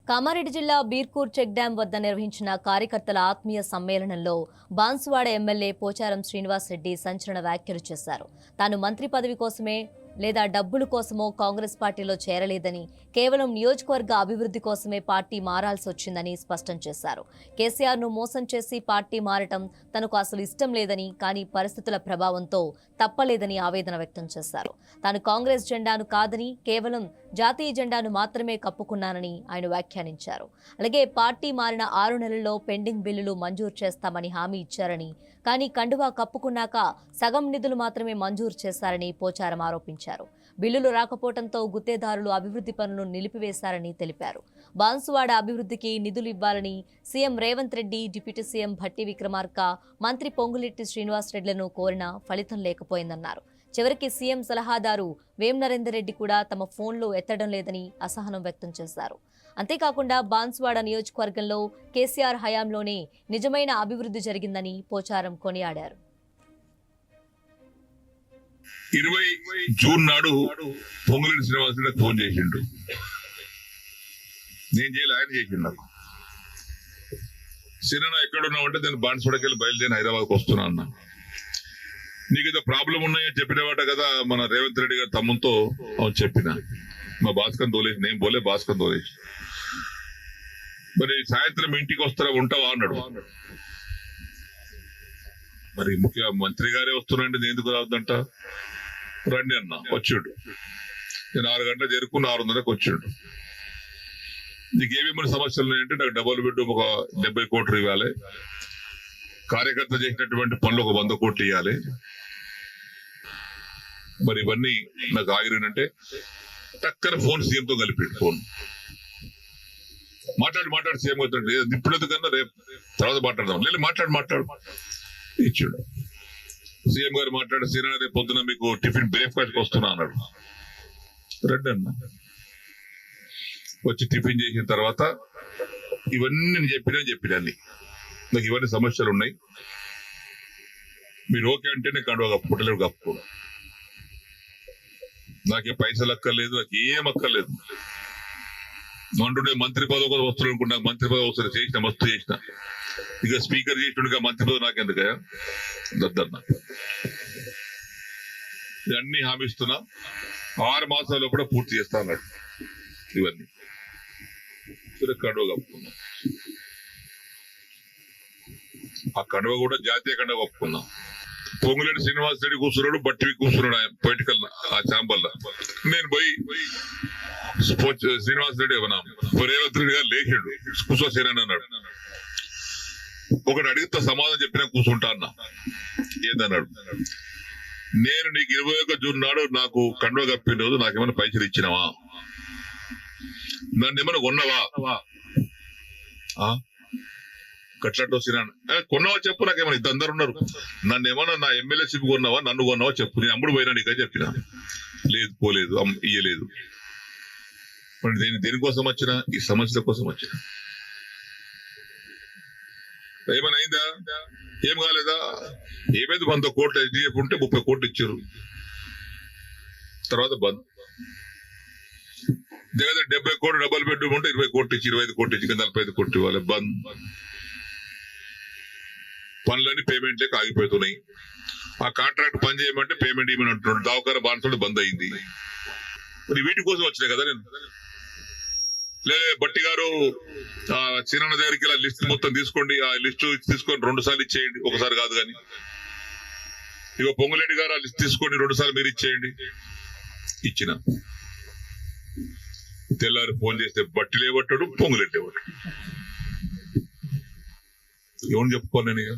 కామారెడ్డి జిల్లా Birkur check dam వద్ద నిర్వహించిన కార్యకర్తల ఆత్మీయ సమ్మేళనంలో బాన్సువాడ ఎమ్మెల్యే పోచారం శ్రీనివాస్ రెడ్డి సంచలన వ్యాఖ్యలు చేశారు. తాను మంత్రి పదవి కోసమే లేదా డబ్బుల కోసమో కాంగ్రెస్ పార్టీలో చేరలేదని, కేవలం నియోజకవర్గ అభివృద్ధి కోసమే పార్టీ మారాల్సి వచ్చిందని స్పష్టం చేశారు. కేసీఆర్ను మోసం చేసి పార్టీ మారటం తనకు అసలు ఇష్టం లేదని, కానీ పరిస్థితుల ప్రభావంతో తప్పలేదని ఆవేదన వ్యక్తం చేశారు. తాను కాంగ్రెస్ జెండాను కాదని, కేవలం జాతీయ జెండాను మాత్రమే కప్పుకున్నానని ఆయన వ్యాఖ్యానించారు. అలాగే పార్టీ మారిన 6 నెలల్లో పెండింగ్ బిల్లులు మంజూరు చేస్తామని హామీ ఇచ్చారని, కానీ కండువా కప్పుకున్నాక సగం నిధులు మాత్రమే మంజూరు చేశారని పోచారం ఆరోపించారు. బిల్లులు రాకపోవడంతో గుత్తేదారులు అభివృద్ధి పనులను నిలిపివేశారని తెలిపారు. బాన్సువాడ అభివృద్ధికి నిధులు ఇవ్వాలని CM Revanth Reddy, deputy CM Bhatti Vikramarka, మంత్రి పొంగులేటి శ్రీనివాస్ రెడ్డిలను కోరినా ఫలితం లేకపోయిందన్నారు. చివరికి సీఎం సలహాదారు వేం నరేందర్ రెడ్డి కూడా తమ ఫోన్లు ఎత్తడం లేదని అసహనం వ్యక్తం చేశారు. అంతేకాకుండా బాన్సువాడ నియోజకవర్గంలో కేసీఆర్ హయాంలోనే నిజమైన అభివృద్ధి జరిగిందని పోచారం కొనియాడారు. 20 జూన్ నాడు పొంగులేటి శ్రీనివాస్ రెడ్డి ఫోన్ చేసిండు. నేను చేయలే, ఆయన చేసిండు. నాకు సినిమా ఎక్కడున్నావంటే నేను బాన్సువాడకి వెళ్ళి బయలుదేరి హైదరాబాద్కి వస్తున్నా అన్నా. నీకేదో ప్రాబ్లం ఉన్నాయని చెప్పినవాట కదా మన రేవంత్ రెడ్డి గారి తమ్ముతో చెప్పిన. మా భాస్కర్ తోలేసి, నేను పోలే, భాస్కర్ తోలేసి. మరి సాయంత్రం ఇంటికి వస్తారా, ఉంటావా అన్నాడు. మరి ముఖ్యమంత్రి గారే వస్తున్నాంటే నేను ఎందుకు రావద్దంట, రండి అన్న. వచ్చాడు. నేను 6 గంటలకు చేరుకుని 6:30కు వచ్చాడు. నీకేమేమైనా సమస్యలు ఉన్నాయంటే నాకు డబుల్ బెడ్రూమ్ ఒక 70 కోట్లు ఇవ్వాలి, కార్యకర్త చేసినటువంటి పనులు ఒక 100 కోట్లు ఇవ్వాలి. మరి ఇవన్నీ నాకు ఆగిరినంటే టక్కన ఫోన్ సీఎంతో కలిపాడు. ఫోన్ మాట్లాడి సీఎం అవుతాడు. ఇప్పుడు ఎందుకన్నా రేపు తర్వాత మాట్లాడదాం, లేదు మాట్లాడు ఇచ్చాడు. సీఎం గారు మాట్లాడి, సీనా రేపు పొద్దున మీకు టిఫిన్ బ్రేక్ఫాస్ట్ వస్తున్నా అన్నాడు. రండి అన్న. వచ్చి టిఫిన్ చేసిన తర్వాత ఇవన్నీ నేను చెప్పినా అన్ని నాకు ఇవన్నీ సమస్యలు ఉన్నాయి, మీరు ఓకే అంటేనే కండువా కప్పుకుంటలేడు. కప్పుకోడు. నాకే పైసలు అక్కర్లేదు, నాకు ఏం అక్కర్లేదు. అంటుండే మంత్రి పదవి కూడా వస్తున్నాడు అనుకుంటా. మంత్రి పదవి వస్తుంది, చేసిన మస్తు చేసిన. ఇక స్పీకర్ చేసినట్టుగా మంత్రి పదవి నాకెందుకయా, దద్దన్న. ఇవన్నీ హామీ ఇస్తున్నా, 6 మాసాల్లో కూడా పూర్తి చేస్తా అన్నాడు. ఇవన్నీ కండువ కప్పుకున్నాం. ఆ కండువ కూడా జాతీయ కండువ కప్పుకున్నాం. పొంగులేటి శ్రీనివాస్ రెడ్డి కూర్చున్నాడు, బట్టి కూర్చున్నాడు ఆయన పొలిటికల్ ఆ ఛాంబర్లో. నేను పోయి శ్రీనివాస్ రెడ్డి రేవంత్ రెడ్డి గారు లేచాడు, కూర్చోసేనని అన్నాడు. ఒకటి అడిగితే సమాధానం చెప్పినా కూర్చుంటా అన్న. ఏందన్నాడు, నేను నీకు 21 జూన్ నాడు నాకు కండువ కప్పిన రోజు నాకేమైనా పైసలు ఇచ్చినావా, నన్ను ఏమైనా కొన్నావా, కట్లతో సినాను కొన్నావా చెప్పు, నాకేమైనా ఇద్దరు ఉన్నారు, నన్ను ఏమన్నా నా ఎమ్మెల్యేషిప్ కొన్నావా, నన్ను కొన్నావా చెప్పు, నేను అమ్ముడు పోయినా నీకే చెప్పిన. లేదు, పోలేదు, ఇయ్యలేదు. మరి దేనికోసం వచ్చిన, ఈ సమస్యల కోసం వచ్చిన. ఏమైనా అయిందా, ఏం కాలేదా, ఏమైంది, 100 కోట్లు HDF ఉంటే 30 కోట్లు ఇచ్చారు. తర్వాత బంద్. దగ్గర 70 కోట్లు డబుల్ బెడ్రూమ్ ఉంటే 20 కోట్లు ఇచ్చి, 25 కోట్లు ఇచ్చి, 45 కోట్లు ఇవ్వాలి. బంద్. పనులన్నీ పేమెంట్ లేక ఆగిపోతున్నాయి. ఆ కాంట్రాక్ట్ పని చేయమంటే పేమెంట్ ఇవ్వమని అంటున్నాడు. దావకార బాన్సువాడ బంద్ అయింది. మరి వీటి కోసం వచ్చినాయి కదా నేను. లేదా బట్టి గారు చిన్న దగ్గరికి ఇలా లిస్ట్ మొత్తం తీసుకోండి, ఆ లిస్టు తీసుకొని 2 సార్లు ఇచ్చేయండి, ఒకసారి కాదు కానీ. ఇక పొంగులేటి గారు ఆ లిస్ట్ తీసుకోండి, 2 సార్లు మీరు ఇచ్చేయండి. ఇచ్చిన తెల్లారి ఫోన్ చేస్తే బట్టి లేవట్టాడు, పొంగులేటి లేవట్టాడు. ఎవరు చెప్పుకోను నేను.